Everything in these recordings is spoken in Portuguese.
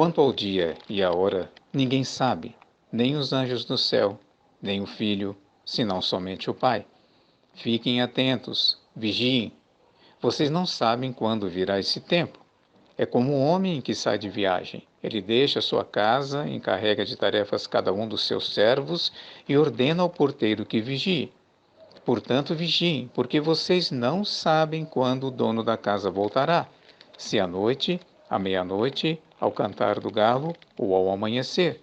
Quanto ao dia e à hora, ninguém sabe, nem os anjos do céu, nem o Filho, senão somente o Pai. Fiquem atentos, vigiem. Vocês não sabem quando virá esse tempo. É como um homem que sai de viagem. Ele deixa sua casa, encarrega de tarefas cada um dos seus servos e ordena ao porteiro que vigie. Portanto, vigiem, porque vocês não sabem quando o dono da casa voltará. Se à noite, à meia-noite, ao cantar do galo ou ao amanhecer.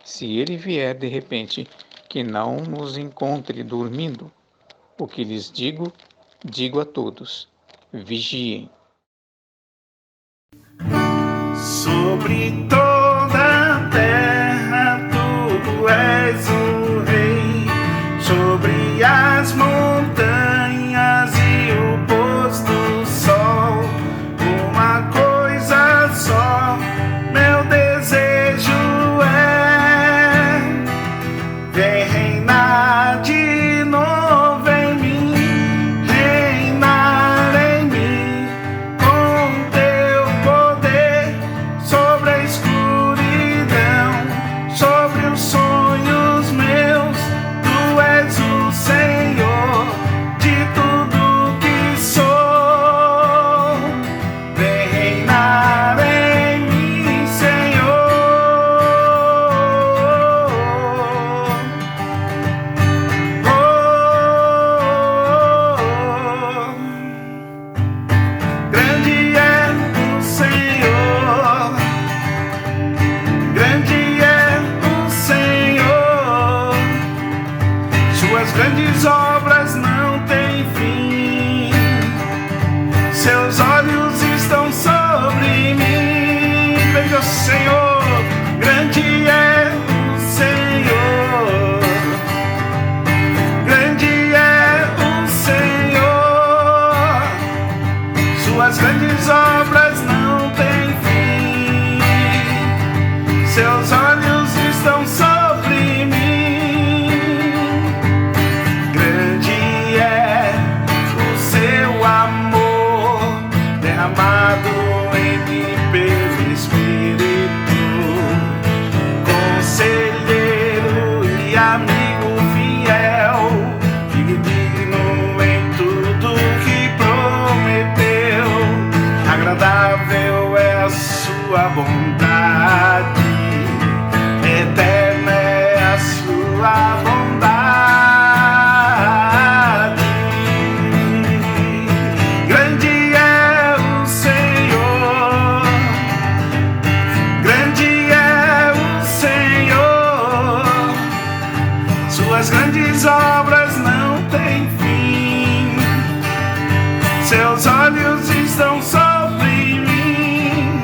Se ele vier de repente, que não nos encontre dormindo. O que lhes digo, digo a todos: vigiem. Sobre toda a terra tu és o rei, sobre as montanhas e o pôr do sol, uma coisa só, meu desejo é, vem reinar de novo em mim, reinar em mim, com teu poder sobre a escuridão, sobre os sonhos meus, tu és o Senhor de tudo que sou, vem reinar em mim, Senhor. Grande é o Senhor, grande é o Senhor, suas grandes obras não têm fim, seus olhos estão sobre mim. Veja o Senhor, grande é o Senhor, grande é o Senhor, suas grandes obras não têm fim, seus olhos estão sobre mim. Grande é o seu amor, derramado em mim pelo Espírito, conselheiro e amigo fiel, digno em tudo que prometeu, agradável é a sua bondade, eterna é a sua bondade. Grande é o Senhor, grande é o Senhor, suas grandes obras não têm fim, seus olhos estão sobre mim,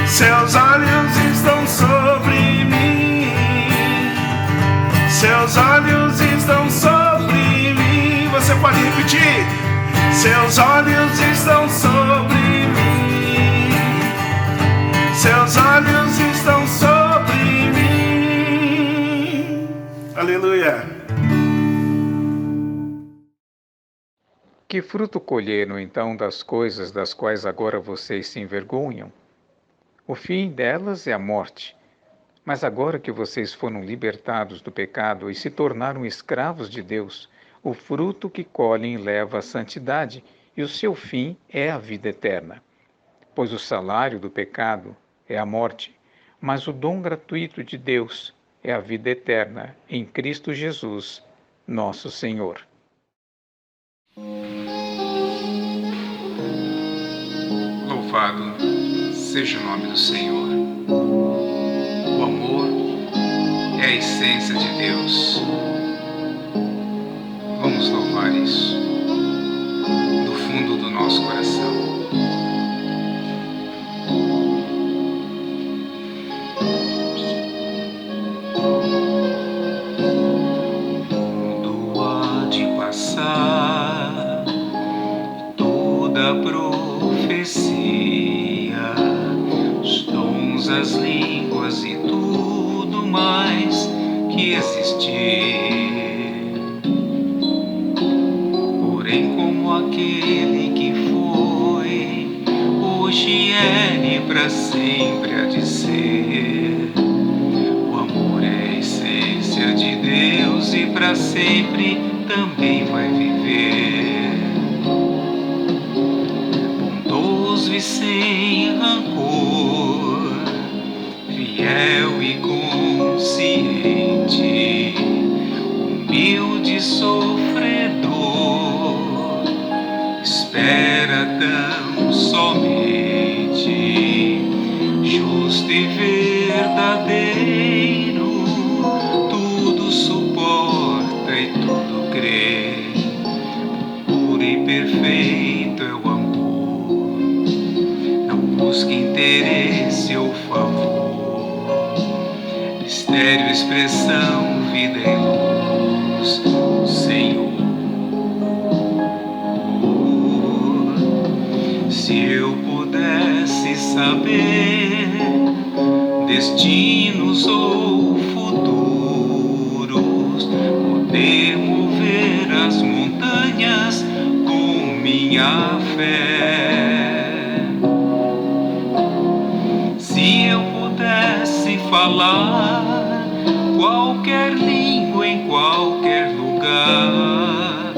seus olhos estão sobre mim, seus olhos estão sobre mim. Você pode repetir? Seus olhos estão sobre mim, seus olhos estão sobre mim. Aleluia. Que fruto colheram então das coisas das quais agora vocês se envergonham? O fim delas é a morte. Mas agora que vocês foram libertados do pecado e se tornaram escravos de Deus, o fruto que colhem leva à santidade, e o seu fim é a vida eterna. Pois o salário do pecado é a morte, mas o dom gratuito de Deus é a vida eterna em Cristo Jesus, nosso Senhor. Louvado seja o nome do Senhor. O amor é a essência de Deus. Vamos louvar isso do fundo do nosso coração. Tudo há de passar, toda profecia, os dons, as línguas e tudo mais que existir. Porém, como aquele que foi, hoje é e para sempre há de ser. O amor é a essência de Deus e para sempre também vai viver. Bondoso e sem rancor, fiel e consciente, humilde e sofredor, espera tão somente, justo e verdadeiro, tudo suporta e tudo crê, puro e perfeito é o amor, não busca interesse ou favor, mistério, expressão, vida e luz, o Senhor. Se eu pudesse saber destinos ou futuros, poder mover as montanhas com minha fé. Se eu pudesse falar qualquer língua em qualquer lugar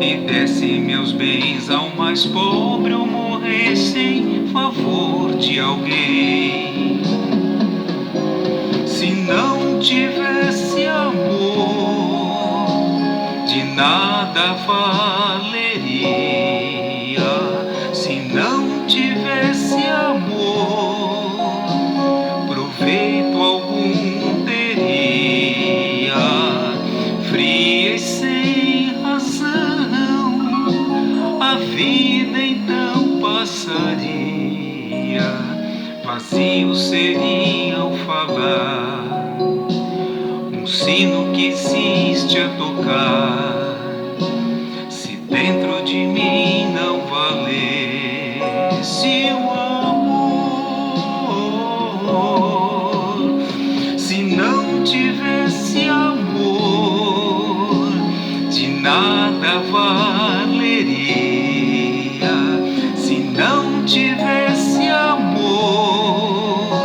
e desse meus bens ao mais pobre ou morresse em favor de alguém, se não tivesse amor, de nada valeria. Se não tivesse amor, proveito algum teria. Fria e sem razão, a vida então passaria, vazio seria ao falar, um sino que insiste a tocar, se dentro de mim não valesse o amor. Se não tivesse amor, de nada valeria. Se não tivesse amor,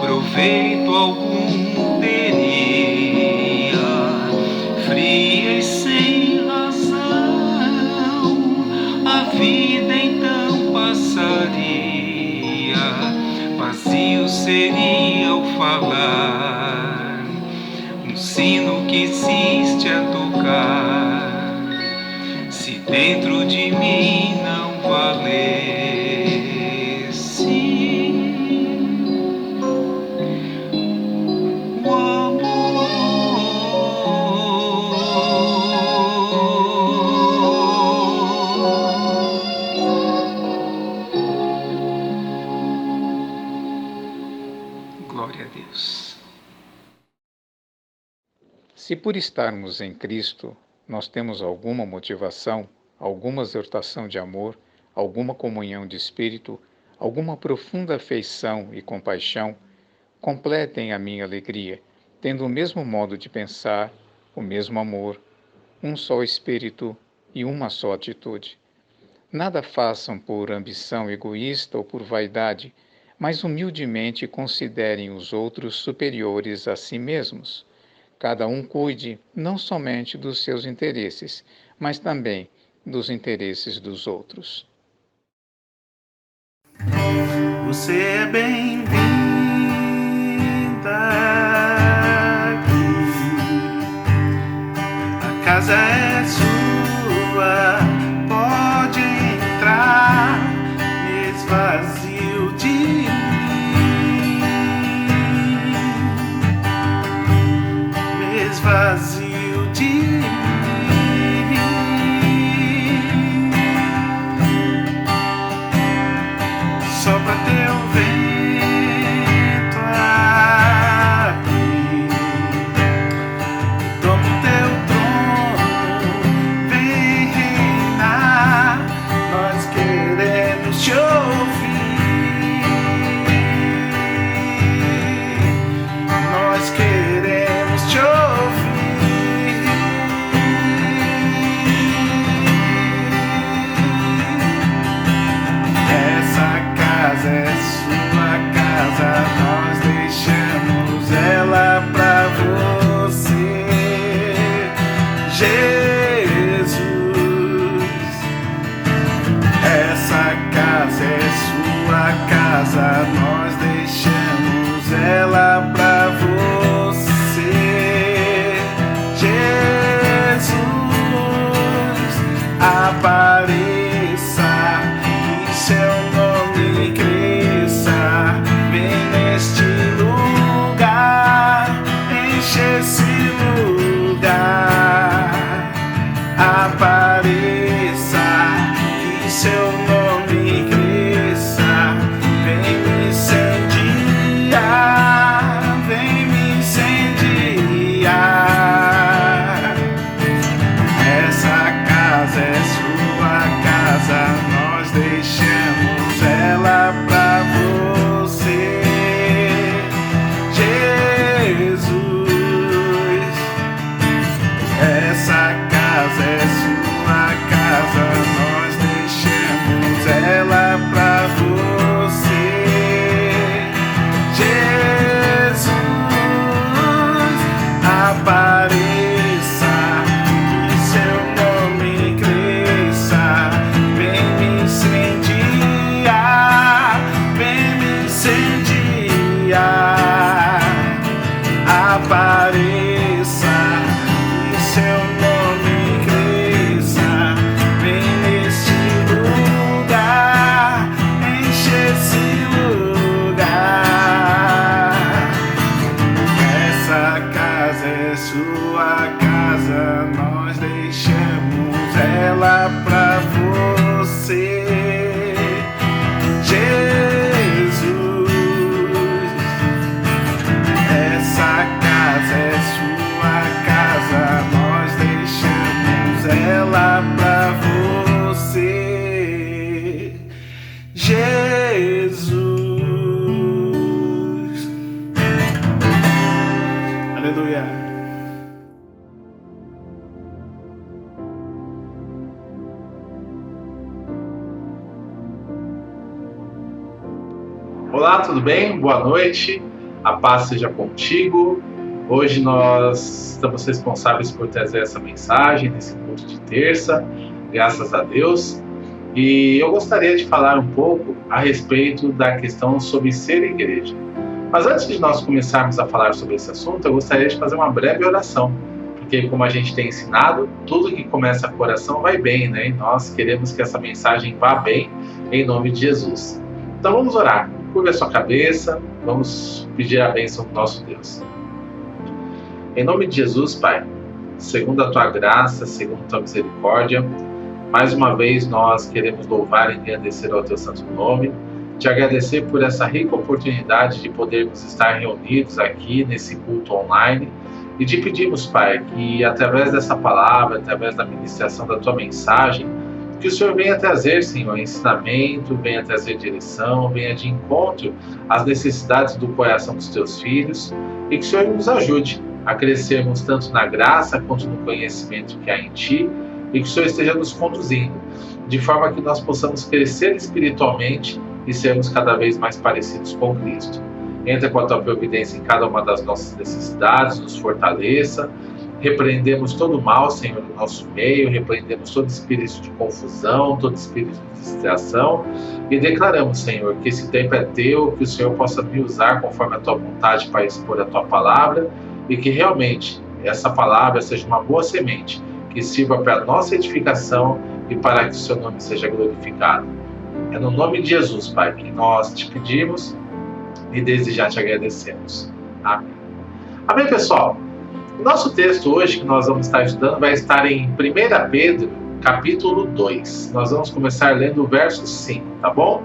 proveito algum teria. Fria e sem razão, a vida então passaria, vazio seria ao falar, um sino que insiste a tocar, se dentro de mim não valesse o amor. Glória a Deus. Se por estarmos em Cristo, nós temos alguma motivação, alguma exortação de amor, alguma comunhão de espírito, alguma profunda afeição e compaixão, completem a minha alegria, tendo o mesmo modo de pensar, o mesmo amor, um só espírito e uma só atitude. Nada façam por ambição egoísta ou por vaidade, mas humildemente considerem os outros superiores a si mesmos. Cada um cuide não somente dos seus interesses, mas também dos interesses dos outros. Você é bem-vinda aqui. A casa é sua, pode entrar, me esvazio de mim, me esvazio de mim. Só pra teu ver Olá, tudo bem? Boa noite, a paz seja contigo. Hoje nós estamos responsáveis por trazer essa mensagem nesse culto de terça, graças a Deus. E eu gostaria de falar um pouco a respeito da questão sobre ser igreja. Mas antes de nós começarmos a falar sobre esse assunto, eu gostaria de fazer uma breve oração. Porque como a gente tem ensinado, tudo que começa com oração vai bem, né? E nós queremos que essa mensagem vá bem, em nome de Jesus. Então vamos orar. Curva a sua cabeça, vamos pedir a bênção do nosso Deus. Em nome de Jesus, Pai, segundo a Tua graça, segundo a Tua misericórdia, mais uma vez nós queremos louvar e agradecer ao Teu santo nome, te agradecer por essa rica oportunidade de podermos estar reunidos aqui nesse culto online e te pedimos, Pai, que através dessa palavra, através da ministração da Tua mensagem, que o Senhor venha trazer, Senhor, ensinamento, venha trazer direção, venha de encontro às necessidades do coração dos Teus filhos e que o Senhor nos ajude a crescermos tanto na graça quanto no conhecimento que há em Ti e que o Senhor esteja nos conduzindo, de forma que nós possamos crescer espiritualmente e sermos cada vez mais parecidos com Cristo. Entra com a Tua providência em cada uma das nossas necessidades, nos fortaleça. Repreendemos todo o mal, Senhor, no nosso meio, repreendemos todo espírito de confusão, todo espírito de distração e declaramos, Senhor, que esse tempo é Teu, que o Senhor possa me usar conforme a Tua vontade para expor a Tua palavra e que realmente essa palavra seja uma boa semente, que sirva para a nossa edificação e para que o Seu nome seja glorificado. É no nome de Jesus, Pai, que nós te pedimos e desde já te agradecemos. Amém. Amém, pessoal? O nosso texto hoje que nós vamos estar estudando vai estar em 1 Pedro, capítulo 2. Nós vamos começar lendo o verso 5, tá bom?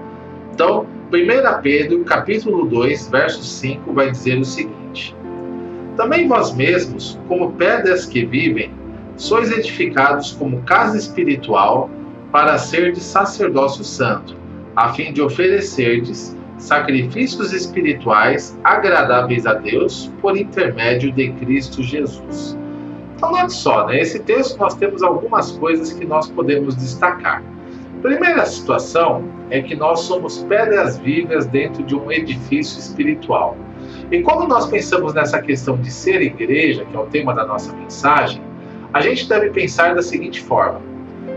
Então, 1 Pedro, capítulo 2, verso 5, vai dizer o seguinte: Também vós mesmos, como pedras que vivem, sois edificados como casa espiritual para serdes sacerdócio santo, a fim de oferecerdes sacrifícios espirituais agradáveis a Deus por intermédio de Cristo Jesus. Então, olha só, nesse texto nós temos algumas coisas que nós podemos destacar. A primeira situação é que nós somos pedras vivas dentro de um edifício espiritual. E quando nós pensamos nessa questão de ser igreja, que é o tema da nossa mensagem, a gente deve pensar da seguinte forma: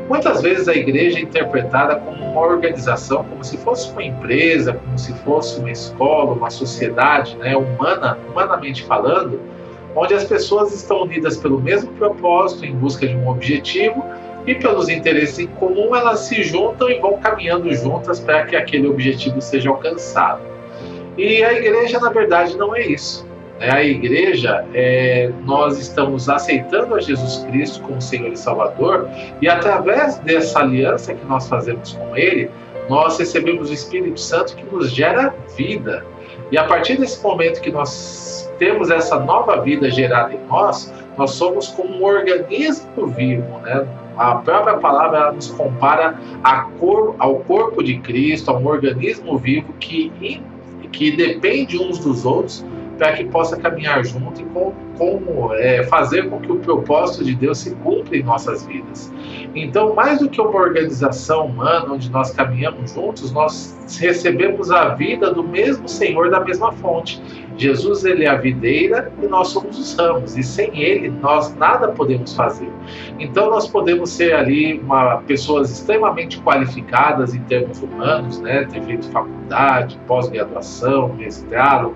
muitas vezes a igreja é interpretada como uma organização, como se fosse uma empresa, como se fosse uma escola, uma sociedade, né, humanamente falando, onde as pessoas estão unidas pelo mesmo propósito, em busca de um objetivo, e pelos interesses em comum elas se juntam e vão caminhando juntas para que aquele objetivo seja alcançado. E a igreja, na verdade, não é isso. A igreja, nós estamos aceitando a Jesus Cristo como Senhor e Salvador, e através dessa aliança que nós fazemos com Ele, nós recebemos o Espírito Santo que nos gera vida. E a partir desse momento que nós temos essa nova vida gerada em nós, nós somos como um organismo vivo, né? A própria palavra ela nos compara ao corpo de Cristo, a um organismo vivo que depende uns dos outros, para que possa caminhar junto e fazer com que o propósito de Deus se cumpra em nossas vidas. Então, mais do que uma organização humana onde nós caminhamos juntos, nós recebemos a vida do mesmo Senhor, da mesma fonte. Jesus, Ele é a videira e nós somos os ramos, e sem Ele nós nada podemos fazer. Então, nós podemos ser ali pessoas extremamente qualificadas em termos humanos, né? Ter feito faculdade, pós-graduação, mestrado,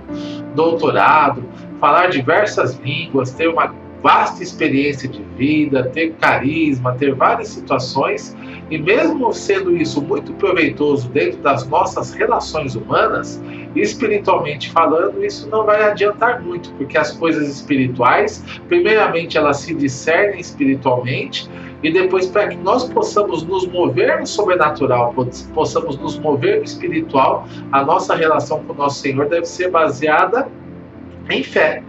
doutorado, falar diversas línguas, ter uma vasta experiência de vida, ter carisma, ter várias situações, e mesmo sendo isso muito proveitoso dentro das nossas relações humanas, espiritualmente falando, isso não vai adiantar muito, porque as coisas espirituais, primeiramente elas se discernem espiritualmente, e depois para que nós possamos nos mover no sobrenatural, possamos nos mover no espiritual, a nossa relação com o nosso Senhor deve ser baseada em fé.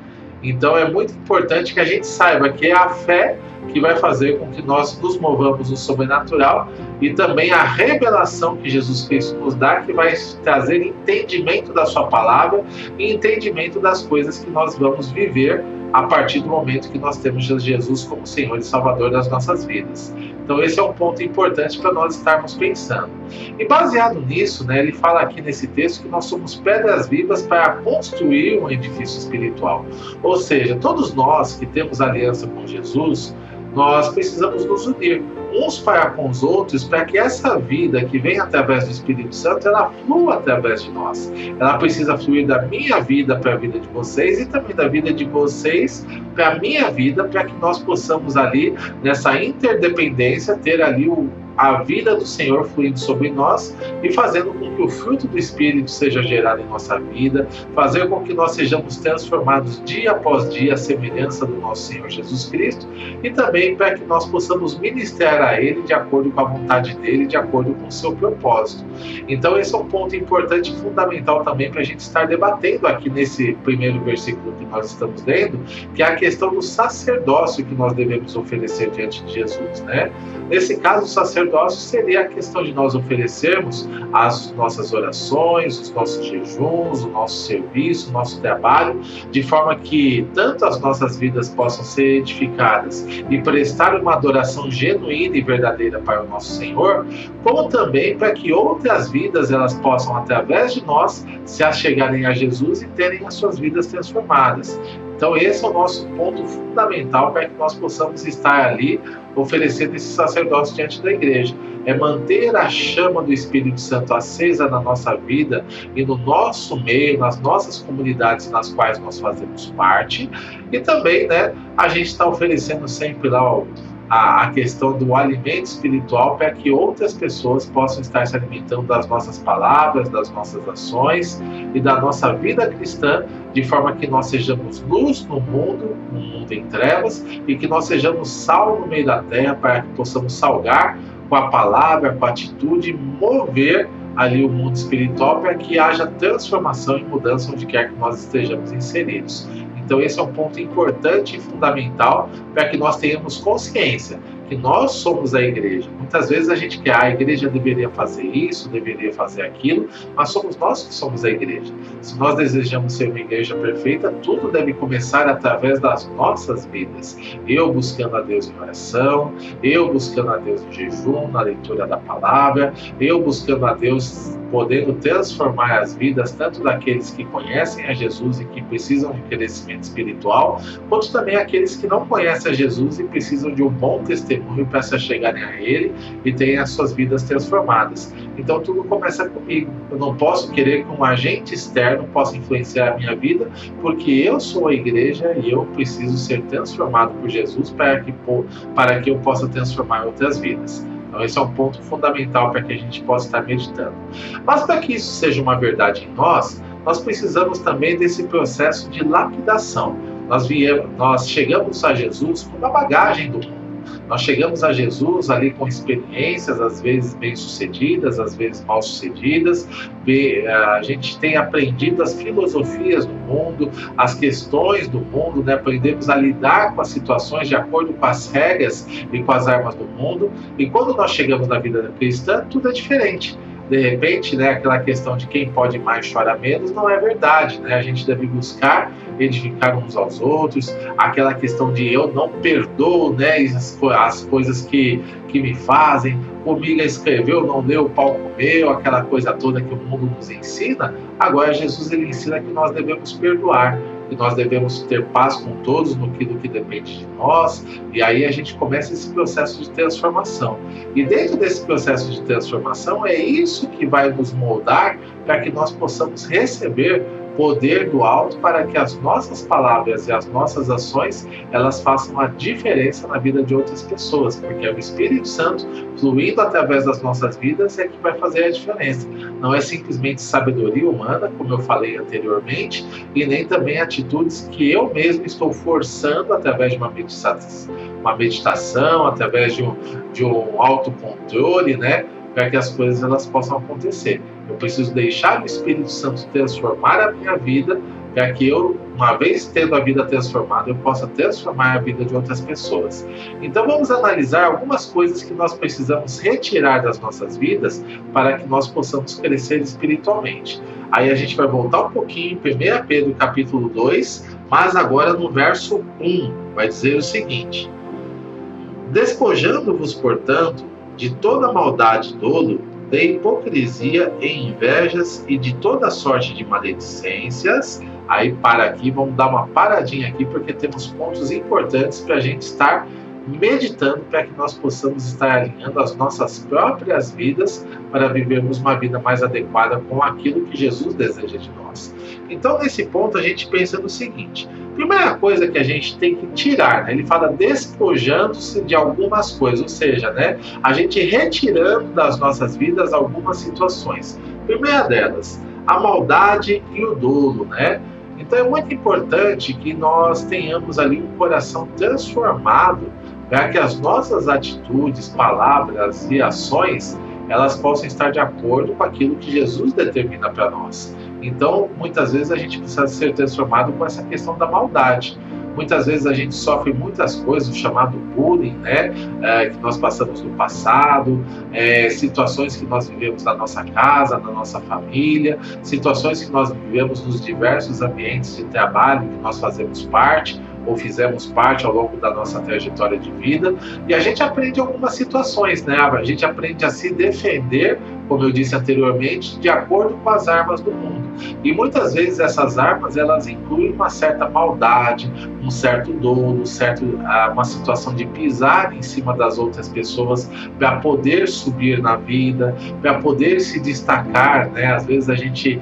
Então é muito importante que a gente saiba que é a fé que vai fazer com que nós nos movamos no sobrenatural e também a revelação que Jesus Cristo nos dá, que vai trazer entendimento da sua palavra e entendimento das coisas que nós vamos viver a partir do momento que nós temos Jesus como Senhor e Salvador das nossas vidas. Então esse é um ponto importante para nós estarmos pensando. E baseado nisso, ele fala aqui nesse texto que nós somos pedras vivas para construir um edifício espiritual. Ou seja, todos nós que temos aliança com Jesus, nós precisamos nos unir uns para com os outros, para que essa vida que vem através do Espírito Santo, ela flua através de nós. Ela precisa fluir da minha vida para a vida de vocês e também da vida de vocês para a minha vida, para que nós possamos ali, nessa interdependência, ter ali a vida do Senhor fluindo sobre nós e fazendo com que o fruto do Espírito seja gerado em nossa vida, fazer com que nós sejamos transformados dia após dia à semelhança do nosso Senhor Jesus Cristo e também para que nós possamos ministrar a Ele de acordo com a vontade dEle, de acordo com o seu propósito. Então esse é um ponto importante e fundamental também para a gente estar debatendo aqui nesse primeiro versículo que nós estamos lendo, que é a questão do sacerdócio que nós devemos oferecer diante de Jesus, Nesse caso, o sacerdócio seria a questão de nós oferecermos as nossas orações, os nossos jejuns, o nosso serviço, o nosso trabalho, de forma que tanto as nossas vidas possam ser edificadas e prestar uma adoração genuína e verdadeira para o nosso Senhor, como também para que outras vidas elas possam, através de nós, se achegarem a Jesus e terem as suas vidas transformadas. Então esse é o nosso ponto fundamental para que nós possamos estar ali oferecendo esse sacerdócio diante da igreja. É manter a chama do Espírito Santo acesa na nossa vida e no nosso meio, nas nossas comunidades nas quais nós fazemos parte. E também, a gente está oferecendo sempre lá a questão do alimento espiritual para que outras pessoas possam estar se alimentando das nossas palavras, das nossas ações e da nossa vida cristã, de forma que nós sejamos luz no mundo em trevas, e que nós sejamos sal no meio da terra para que possamos salgar com a palavra, com a atitude, mover ali o mundo espiritual para que haja transformação e mudança onde quer que nós estejamos inseridos. Então esse é um ponto importante e fundamental para que nós tenhamos consciência que nós somos a igreja. Muitas vezes a gente quer, a igreja deveria fazer isso, deveria fazer aquilo, mas somos nós que somos a igreja. Se nós desejamos ser uma igreja perfeita, tudo deve começar através das nossas vidas. Eu buscando a Deus em oração, eu buscando a Deus em jejum, na leitura da palavra, eu buscando a Deus podendo transformar as vidas tanto daqueles que conhecem a Jesus e que precisam de crescimento espiritual, quanto também aqueles que não conhecem a Jesus e precisam de um bom testemunho para se chegarem a Ele e terem as suas vidas transformadas. Então tudo começa comigo. Eu não posso querer que um agente externo possa influenciar a minha vida, porque eu sou a igreja e eu preciso ser transformado por Jesus para que eu possa transformar outras vidas. Então esse é um ponto fundamental para que a gente possa estar meditando. Mas para que isso seja uma verdade em nós precisamos também desse processo de lapidação. Nós chegamos a Jesus com uma bagagem do mundo. Nós chegamos a Jesus ali com experiências, às vezes bem-sucedidas, às vezes mal-sucedidas. A gente tem aprendido as filosofias do mundo, as questões do mundo, aprendemos a lidar com as situações de acordo com as regras e com as armas do mundo. E quando nós chegamos na vida cristã, tudo é diferente. De repente, aquela questão de quem pode mais chora menos não é verdade. A gente deve buscar edificar uns aos outros, aquela questão de eu não perdoo as coisas que me fazem, formiga escreveu, não leu, o pau comeu, aquela coisa toda que o mundo nos ensina. Agora Jesus ele ensina que nós devemos perdoar, que nós devemos ter paz com todos no que depende de nós, e aí a gente começa esse processo de transformação. E dentro desse processo de transformação é isso que vai nos moldar para que nós possamos receber poder do alto para que as nossas palavras e as nossas ações elas façam a diferença na vida de outras pessoas, porque é o Espírito Santo fluindo através das nossas vidas é que vai fazer a diferença. Não é simplesmente sabedoria humana, como eu falei anteriormente, e nem também atitudes que eu mesmo estou forçando através de uma meditação, através de um autocontrole, para que as coisas elas possam acontecer. Eu preciso deixar o Espírito Santo transformar a minha vida para que eu uma vez tendo a vida transformada, eu possa transformar a vida de outras pessoas. Então vamos analisar algumas coisas que nós precisamos retirar das nossas vidas para que nós possamos crescer espiritualmente. Aí a gente vai voltar um pouquinho em 1 Pedro capítulo 2, mas agora no verso 1, vai dizer o seguinte: despojando-vos, portanto, de toda maldade e dolo, de hipocrisia e invejas e de toda sorte de maledicências. Aí para aqui, vamos dar uma paradinha aqui, porque temos pontos importantes para a gente estar meditando, para que nós possamos estar alinhando as nossas próprias vidas para vivermos uma vida mais adequada com aquilo que Jesus deseja de nós. Então, nesse ponto, a gente pensa no seguinte: primeira coisa que a gente tem que tirar, né? Ele fala despojando-se de algumas coisas, ou seja, né, a gente retirando das nossas vidas algumas situações. Primeira delas, a maldade e o dolo, né? Então é muito importante que nós tenhamos ali um coração transformado para que as nossas atitudes, palavras e ações, elas possam estar de acordo com aquilo que Jesus determina para nós. Então, muitas vezes a gente precisa ser transformado com essa questão da maldade. Muitas vezes a gente sofre muitas coisas, o chamado bullying, né, que nós passamos no passado, situações que nós vivemos na nossa casa, na nossa família, situações que nós vivemos nos diversos ambientes de trabalho que nós fazemos parte, ou fizemos parte ao longo da nossa trajetória de vida, e a gente aprende algumas situações, né? A gente aprende a se defender, como eu disse anteriormente, de acordo com as armas do mundo. E muitas vezes essas armas, elas incluem uma certa maldade, um certo dolo, uma situação de pisar em cima das outras pessoas para poder subir na vida, para poder se destacar, né? Às vezes a gente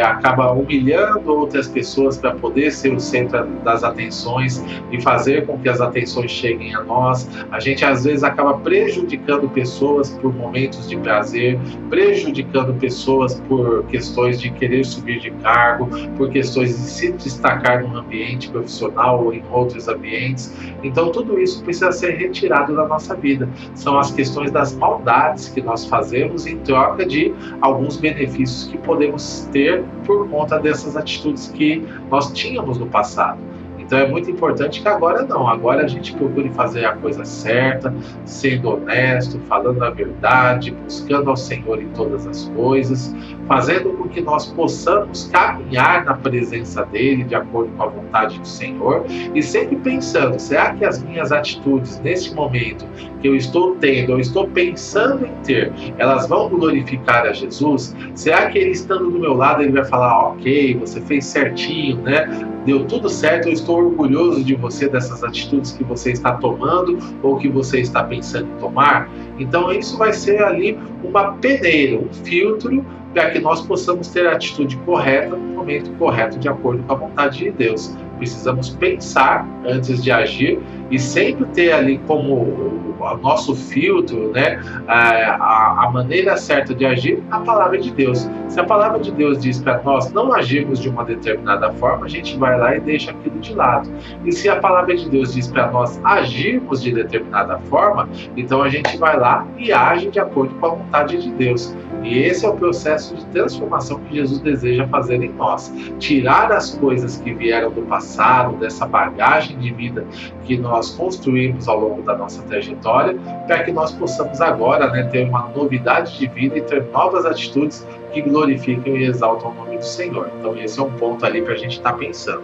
acaba humilhando outras pessoas para poder ser o centro das atenções e fazer com que as atenções cheguem a nós. A gente às vezes acaba prejudicando pessoas por momentos de prazer, prejudicando pessoas por questões de querer subir de cargo, por questões de se destacar num ambiente profissional ou em outros ambientes. Então tudo isso precisa ser retirado da nossa vida. São as questões das maldades que nós fazemos em troca de alguns benefícios que podemos ter por conta dessas atitudes que nós tínhamos no passado. Então é muito importante que agora não, agora a gente procure fazer a coisa certa, sendo honesto, falando a verdade, buscando ao Senhor em todas as coisas, fazendo com que nós possamos caminhar na presença dEle, de acordo com a vontade do Senhor, e sempre pensando, será que as minhas atitudes nesse momento que eu estou tendo, eu estou pensando em ter, elas vão glorificar a Jesus? Será que Ele estando do meu lado, Ele vai falar, ok, você fez certinho, né? Deu tudo certo, eu estou orgulhoso de você, dessas atitudes que você está tomando ou que você está pensando em tomar? Então isso vai ser ali uma peneira, um filtro para que nós possamos ter a atitude correta no momento correto, de acordo com a vontade de Deus. Precisamos pensar antes de agir e sempre ter ali como o nosso filtro, né, a maneira certa de agir, a palavra de Deus. Se a palavra de Deus diz para nós não agirmos de uma determinada forma, a gente vai lá e deixa aquilo de lado. E se a palavra de Deus diz para nós agirmos de determinada forma, então a gente vai lá e age de acordo com a vontade de Deus. E esse é o processo de transformação que Jesus deseja fazer em nós. Tirar as coisas que vieram do passado, dessa bagagem de vida que nós construímos ao longo da nossa trajetória, para que nós possamos agora, né, ter uma novidade de vida e ter novas atitudes que glorificam e exaltam o nome do Senhor. Então esse é um ponto ali para a gente estar pensando.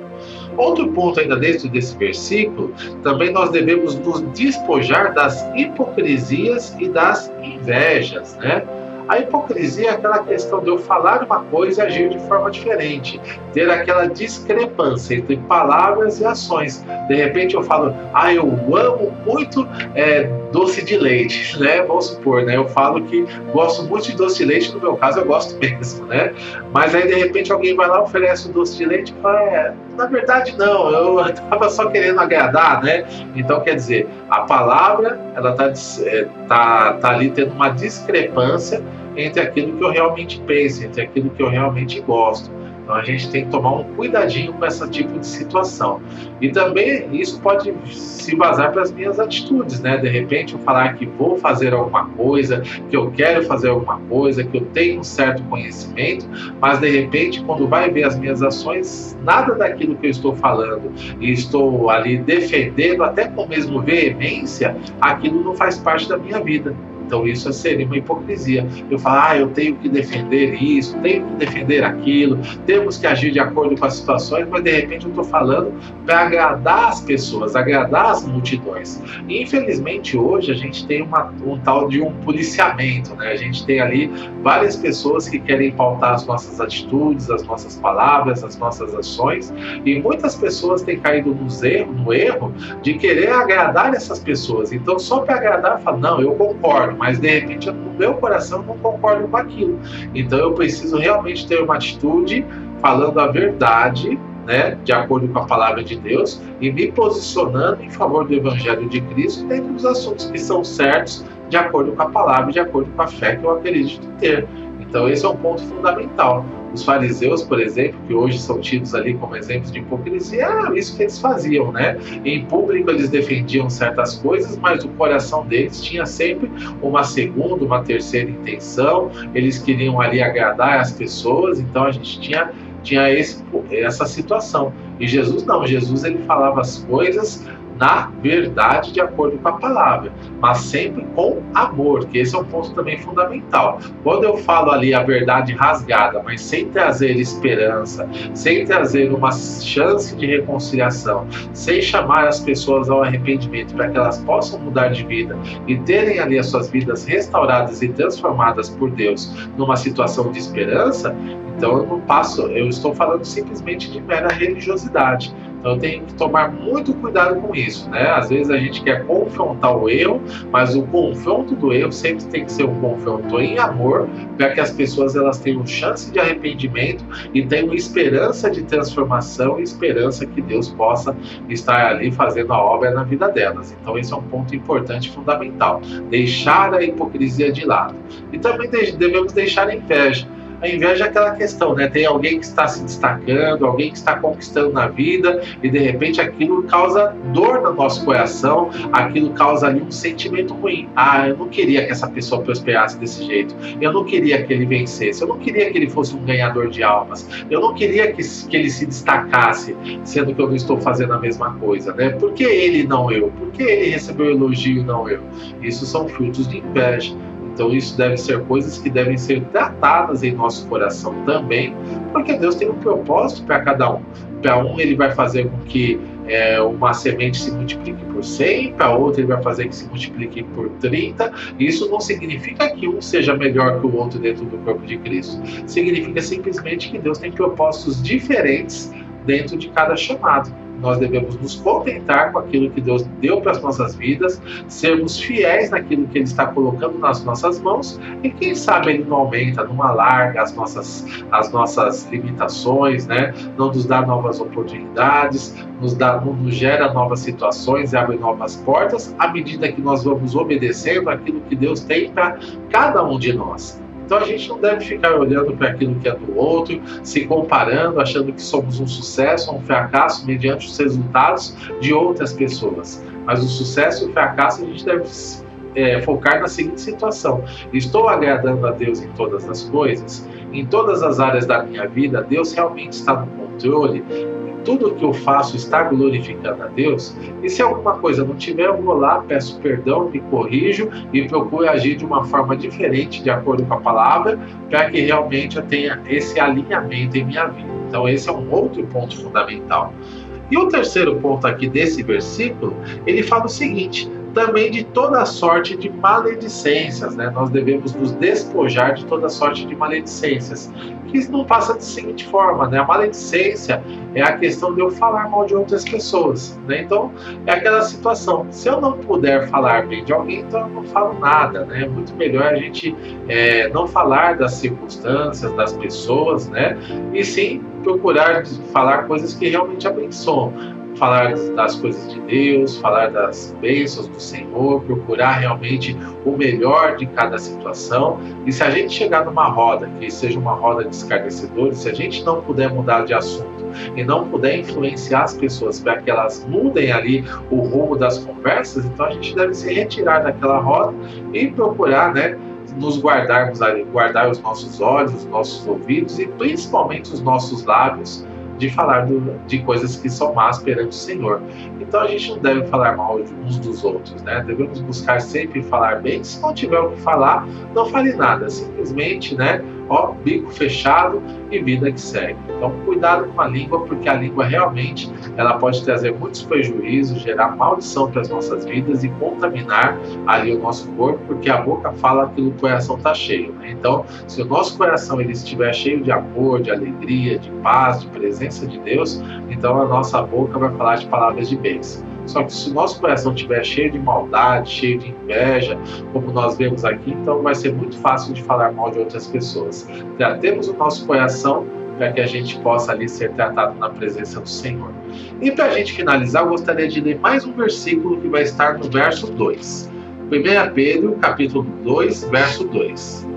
Outro ponto ainda dentro desse versículo, também nós devemos nos despojar das hipocrisias e das invejas, né? A hipocrisia é aquela questão de eu falar uma coisa e agir de forma diferente, ter aquela discrepância entre palavras e ações. De repente eu falo, eu amo muito doce de leite, né? Vamos supor, né? Eu falo que gosto muito de doce de leite, no meu caso eu gosto mesmo, né? Mas aí de repente alguém vai lá, oferece um doce de leite e fala, na verdade não, eu estava só querendo agradar, né? Então quer dizer, a palavra, ela tá ali tendo uma discrepância entre aquilo que eu realmente penso, entre aquilo que eu realmente gosto. Então a gente tem que tomar um cuidadinho com esse tipo de situação. E também isso pode se basar para as minhas atitudes, né? De repente eu falar que vou fazer alguma coisa, que eu quero fazer alguma coisa, que eu tenho um certo conhecimento, mas de repente quando vai ver as minhas ações, nada daquilo que eu estou falando e estou ali defendendo, até com mesmo veemência, aquilo não faz parte da minha vida. Então isso seria uma hipocrisia. Eu falo, eu tenho que defender isso, tenho que defender aquilo, temos que agir de acordo com as situações, mas de repente eu estou falando para agradar as pessoas, agradar as multidões. E infelizmente hoje a gente tem um tal de um policiamento, né? A gente tem ali várias pessoas que querem pautar as nossas atitudes, as nossas palavras, as nossas ações, e muitas pessoas têm caído no erro de querer agradar essas pessoas. Então só para agradar, eu falo, não, eu concordo, mas de repente no meu coração não concordo com aquilo. Então eu preciso realmente ter uma atitude falando a verdade, né, de acordo com a palavra de Deus, e me posicionando em favor do Evangelho de Cristo dentro dos assuntos que são certos, de acordo com a palavra, de acordo com a fé que eu acredito ter. Então esse é um ponto fundamental. Os fariseus, por exemplo, que hoje são tidos ali como exemplos de hipocrisia, era isso que eles faziam, né? Em público eles defendiam certas coisas, mas o coração deles tinha sempre uma segunda, uma terceira intenção. Eles queriam ali agradar as pessoas, então a gente tinha essa situação. E Jesus não, Jesus ele falava as coisas na verdade, de acordo com a palavra, mas sempre com amor, que esse é um ponto também fundamental. Quando eu falo ali a verdade rasgada, mas sem trazer esperança, sem trazer uma chance de reconciliação, sem chamar as pessoas ao arrependimento para que elas possam mudar de vida e terem ali as suas vidas restauradas e transformadas por Deus numa situação de esperança, então eu estou falando simplesmente de mera religiosidade. Então eu tenho que tomar muito cuidado com isso, né? Às vezes a gente quer confrontar o erro, mas o confronto do erro sempre tem que ser um confronto em amor, para que as pessoas elas tenham chance de arrependimento e tenham esperança de transformação e esperança que Deus possa estar ali fazendo a obra na vida delas. Então esse é um ponto importante, fundamental. Deixar a hipocrisia de lado. E também devemos deixar a inveja. A inveja é aquela questão, né? Tem alguém que está se destacando, alguém que está conquistando na vida e de repente aquilo causa dor no nosso coração, aquilo causa ali um sentimento ruim. Eu não queria que essa pessoa prosperasse desse jeito, eu não queria que ele vencesse, eu não queria que ele fosse um ganhador de almas, eu não queria que ele se destacasse, sendo que eu não estou fazendo a mesma coisa, né? Por que ele não eu? Por que ele recebeu elogio e não eu? Isso são frutos de inveja. Então isso deve ser coisas que devem ser tratadas em nosso coração também, porque Deus tem um propósito para cada um. Para um ele vai fazer com que uma semente se multiplique por 100, para outro ele vai fazer que se multiplique por 30. Isso não significa que um seja melhor que o outro dentro do corpo de Cristo. Significa simplesmente que Deus tem propósitos diferentes dentro de cada chamado. Nós devemos nos contentar com aquilo que Deus deu para as nossas vidas, sermos fiéis naquilo que Ele está colocando nas nossas mãos e quem sabe Ele não aumenta, não alarga as nossas limitações, né? Não nos dá novas oportunidades, não nos gera novas situações e abre novas portas à medida que nós vamos obedecendo aquilo que Deus tem para cada um de nós. Então a gente não deve ficar olhando para aquilo que é do outro, se comparando, achando que somos um sucesso ou um fracasso mediante os resultados de outras pessoas. Mas o sucesso e o fracasso a gente deve focar na seguinte situação: estou agradando a Deus em todas as coisas? Em todas as áreas da minha vida, Deus realmente está no controle? Tudo que eu faço está glorificando a Deus? E se alguma coisa não tiver, eu vou lá, peço perdão, me corrijo e procuro agir de uma forma diferente, de acordo com a palavra, para que realmente eu tenha esse alinhamento em minha vida. Então esse é um outro ponto fundamental. E o terceiro ponto aqui desse versículo, ele fala o seguinte: também de toda sorte de maledicências, né? Nós devemos nos despojar de toda sorte de maledicências, que não passa da seguinte forma, né? A maledicência é a questão de eu falar mal de outras pessoas, né? Então, é aquela situação, se eu não puder falar bem de alguém, então eu não falo nada, né? É muito melhor a gente não falar das circunstâncias, das pessoas, né? E sim procurar falar coisas que realmente abençoam. falar das coisas de Deus, falar das bênçãos do Senhor, procurar realmente o melhor de cada situação. E se a gente chegar numa roda, que seja uma roda de escarnecedores, se a gente não puder mudar de assunto e não puder influenciar as pessoas para que elas mudem ali o rumo das conversas, então a gente deve se retirar daquela roda e procurar, né, nos guardarmos ali, guardar os nossos olhos, os nossos ouvidos e principalmente os nossos lábios de falar de coisas que são más perante o Senhor. Então a gente não deve falar mal uns dos outros, né? Devemos buscar sempre falar bem. Se não tiver o que falar, não fale nada. Simplesmente, né? Bico fechado e vida que segue. Então cuidado com a língua, porque a língua realmente ela pode trazer muitos prejuízos, gerar maldição para as nossas vidas e contaminar ali o nosso corpo, porque a boca fala aquilo que o coração está cheio, né? Então, se o nosso coração ele estiver cheio de amor, de alegria, de paz, de presença de Deus, então a nossa boca vai falar de palavras de bênção. Só que se o nosso coração estiver cheio de maldade, cheio de inveja, como nós vemos aqui, então vai ser muito fácil de falar mal de outras pessoas. Tratemos o nosso coração para que a gente possa ali ser tratado na presença do Senhor. E para a gente finalizar, eu gostaria de ler mais um versículo que vai estar no verso 2. 1 Pedro, capítulo 2, verso 2.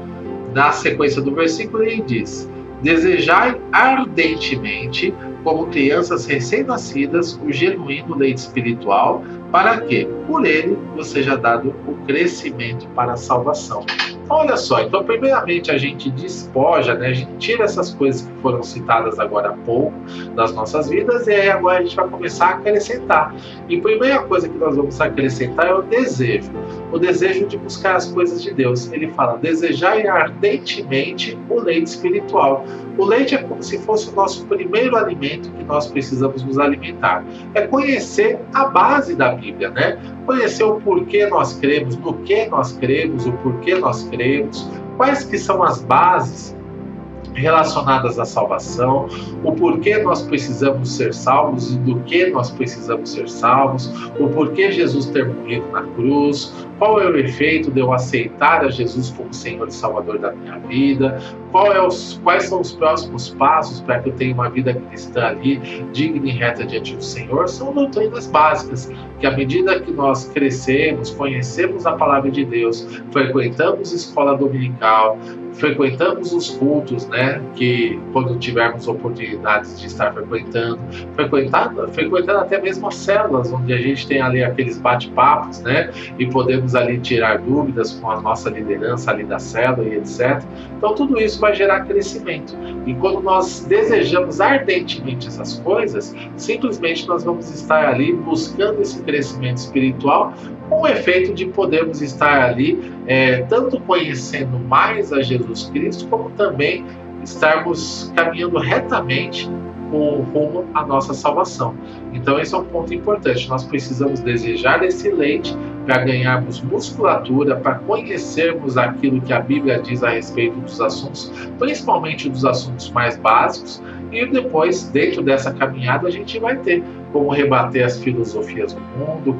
Na sequência do versículo ele diz: desejai ardentemente, como crianças recém-nascidas, o genuíno leite espiritual, para que, por ele, vos seja dado o crescimento para a salvação. Então, olha só, então primeiramente a gente despoja, né? A gente tira essas coisas que foram citadas agora há pouco das nossas vidas, e aí agora a gente vai começar a acrescentar. E a primeira coisa que nós vamos acrescentar é o desejo de buscar as coisas de Deus. Ele fala, desejai ardentemente o leite espiritual. O leite é como se fosse o nosso primeiro alimento que nós precisamos nos alimentar. É conhecer a base da Bíblia, né? Conhecer o porquê nós cremos, no que nós cremos, o porquê nós cremos, quais que são as bases relacionadas à salvação, o porquê nós precisamos ser salvos e do que nós precisamos ser salvos, o porquê Jesus ter morrido na cruz, qual é o efeito de eu aceitar a Jesus como Senhor e Salvador da minha vida, quais são os próximos passos para que eu tenha uma vida cristã ali, digna e reta diante do Senhor. São doutrinas básicas, que à medida que nós crescemos, conhecemos a Palavra de Deus, frequentamos a escola dominical, frequentamos os cultos, né, que quando tivermos oportunidades de estar frequentando até mesmo as células, onde a gente tem ali aqueles bate-papos, né, e podemos ali tirar dúvidas com a nossa liderança ali da célula e etc. Então tudo isso vai gerar crescimento. E quando nós desejamos ardentemente essas coisas, simplesmente nós vamos estar ali buscando esse crescimento espiritual, com o efeito de podermos estar ali tanto conhecendo mais a Jesus Cristo, como também estarmos caminhando retamente com rumo à nossa salvação. Então esse é um ponto importante. Nós precisamos desejar esse leite para ganharmos musculatura, para conhecermos aquilo que a Bíblia diz a respeito dos assuntos, principalmente dos assuntos mais básicos, e depois, dentro dessa caminhada, a gente vai ter como rebater as filosofias do mundo,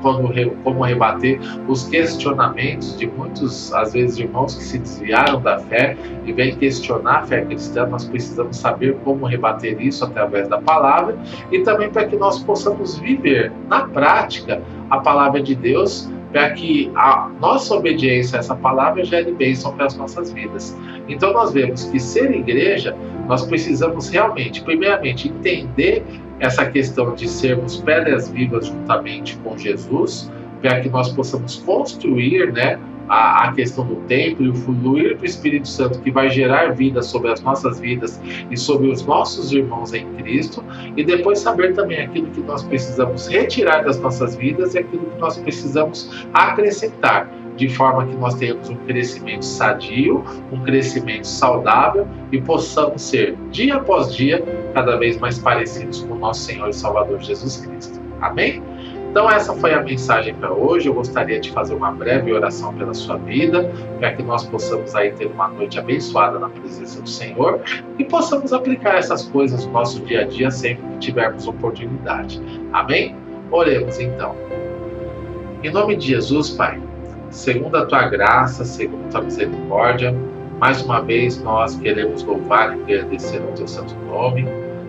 como rebater os questionamentos de muitos, às vezes, irmãos que se desviaram da fé e vêm questionar a fé cristã. Nós precisamos saber como rebater isso através da palavra, e também para que nós possamos viver na prática a palavra de Deus, para que a nossa obediência a essa palavra gere bênção para as nossas vidas. Então nós vemos que ser igreja, nós precisamos realmente, primeiramente, entender essa questão de sermos pedras vivas juntamente com Jesus, para que nós possamos construir, né, a questão do templo e o fluir do Espírito Santo, que vai gerar vida sobre as nossas vidas e sobre os nossos irmãos em Cristo, e depois saber também aquilo que nós precisamos retirar das nossas vidas e aquilo que nós precisamos acrescentar, de forma que nós tenhamos um crescimento sadio, um crescimento saudável e possamos ser, dia após dia, cada vez mais parecidos com o nosso Senhor e Salvador Jesus Cristo. Amém? Então essa foi a mensagem para hoje. Eu gostaria de fazer uma breve oração pela sua vida, para que nós possamos aí ter uma noite abençoada na presença do Senhor e possamos aplicar essas coisas no nosso dia a dia sempre que tivermos oportunidade. Amém? Oremos então. Em nome de Jesus, Pai, segundo a Tua graça, segundo a Tua misericórdia, mais uma vez nós queremos louvar e agradecer ao Teu santo nome.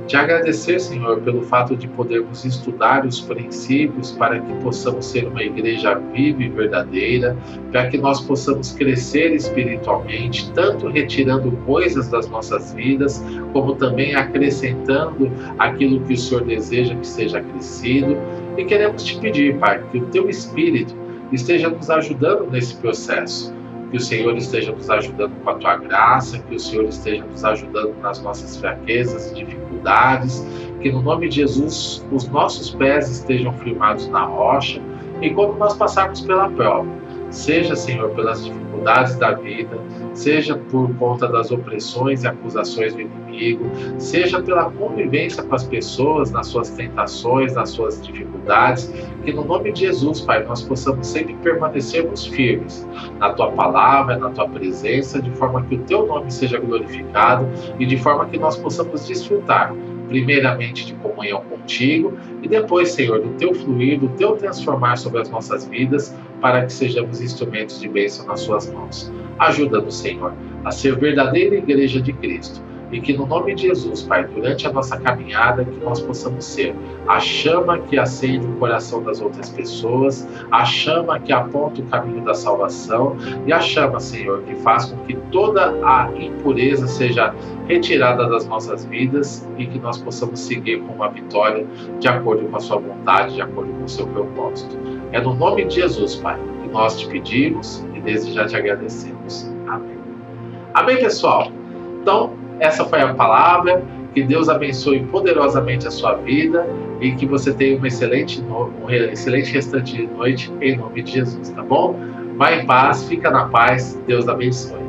Te agradecer, Senhor, pelo fato de podermos estudar os princípios para que possamos ser uma igreja viva e verdadeira, para que nós possamos crescer espiritualmente, tanto retirando coisas das nossas vidas, como também acrescentando aquilo que o Senhor deseja que seja crescido. E queremos te pedir, Pai, que o Teu Espírito esteja nos ajudando nesse processo. Que o Senhor esteja nos ajudando com a Tua graça, que o Senhor esteja nos ajudando nas nossas fraquezas e dificuldades, que no nome de Jesus os nossos pés estejam firmados na rocha e quando nós passarmos pela prova, seja, Senhor, pelas dificuldades da vida, seja por conta das opressões e acusações do inimigo, seja pela convivência com as pessoas, nas suas tentações, nas suas dificuldades, que no nome de Jesus, Pai, nós possamos sempre permanecermos firmes na Tua palavra, na Tua presença, de forma que o Teu nome seja glorificado e de forma que nós possamos desfrutar primeiramente de comunhão contigo e depois, Senhor, do Teu fluir, do Teu transformar sobre as nossas vidas, para que sejamos instrumentos de bênção nas Suas mãos. Ajuda-nos, Senhor, a ser verdadeira igreja de Cristo e que no nome de Jesus, Pai, durante a nossa caminhada, que nós possamos ser a chama que acende o coração das outras pessoas, a chama que aponta o caminho da salvação e a chama, Senhor, que faz com que toda a impureza seja retirada das nossas vidas e que nós possamos seguir com uma vitória de acordo com a Sua vontade, de acordo com o Seu propósito. É no nome de Jesus, Pai, que nós te pedimos e desde já te agradecemos. Amém. Amém, pessoal? Então, essa foi a palavra. Que Deus abençoe poderosamente a sua vida e que você tenha um excelente restante de noite em nome de Jesus, tá bom? Vá em paz, fica na paz, Deus abençoe.